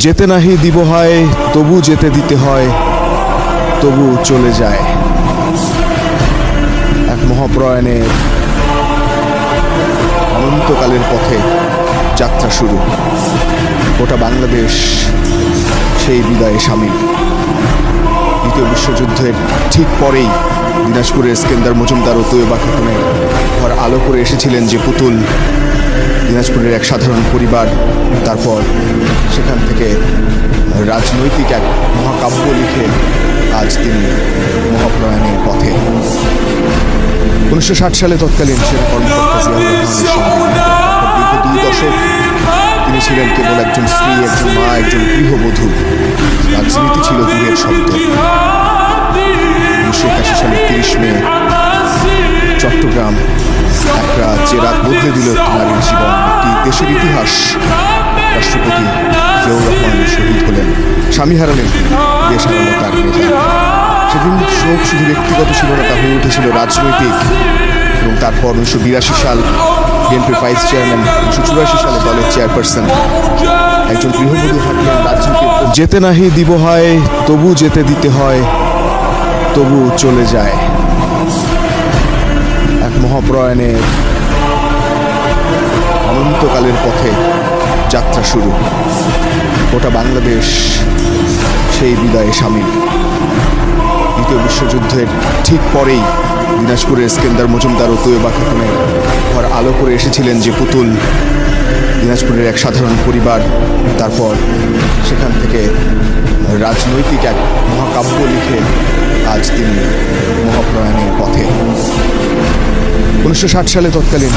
যেতে নাহি দিব হয়, তবু যেতে দিতে হয়, তবু চলে যায়। এক মহাপ্রয়াণের অনন্তকালের পথে যাত্রা শুরু। গোটা বাংলাদেশ সেই বিদায়ে সামিল। দ্বিতীয় বিশ্বযুদ্ধের ঠিক পরেই দিনাজপুরের স্কেন্দার মজুমদার ও তৈয়বা খাতুনের ঘর আলো করে এসেছিলেন যে পুতুল, দিনাজপুরের এক সাধারণ পরিবার, তারপর সেখান থেকে রাজনৈতিক এক মহাকাব্য লিখে আজ তিনি মহাপ্রয়াণের পথে। 1960 সালে তৎকালীন সেনা কর্মকর্তা জিয়াউর রহমানের সঙ্গে দীর্ঘ 2 দশক তিনি ছিলেন কেবল একজন স্ত্রী, একজন মা, একজন গৃহবধূ। রাজনীতি ছিল দূরের শব্দ। 1981 সালের 30 মে চট্টগ্রাম এক রাত, যে রাত বদলে দিল একটি নারীর জীবন, একটি দেশের ইতিহাস। রাষ্ট্রপতি জিয়াউর রহমান শহীদ হলেন, স্বামী হারালেন, দেশ হারালো তার নেতা। সেদিন শোক শুধু ব্যক্তিগত ছিল না, তা হয়ে উঠেছিল রাজনৈতিক। এবং তারপর 1982 সাল বিএনপির ভাইস চেয়ারম্যান, 1984 সালে দলের চেয়ারপারসন, একজন গৃহবধূ থাকলেন রাজনীতি। যেতে নাহি দিব হয়, তবু যেতে দিতে হয়, তবু চলে যায়। এক মহাপ্রয়াণের অনন্তকালের পথে যাত্রা শুরু। গোটা বাংলাদেশ সেই বিদায়ে সামিল। দ্বিতীয় বিশ্বযুদ্ধের ঠিক পরেই দিনাজপুরের স্কেন্দার মজুমদার ও তৈয়বা খাতুনের ঘর আলো করে এসেছিলেন যে পুতুল, দিনাজপুরের এক সাধারণ পরিবার, তারপর সেখান থেকে রাজনৈতিক এক মহাকাব্য লিখে আজ তিনি মহাপ্রয়াণের পথে। 1960 সালে তৎকালীন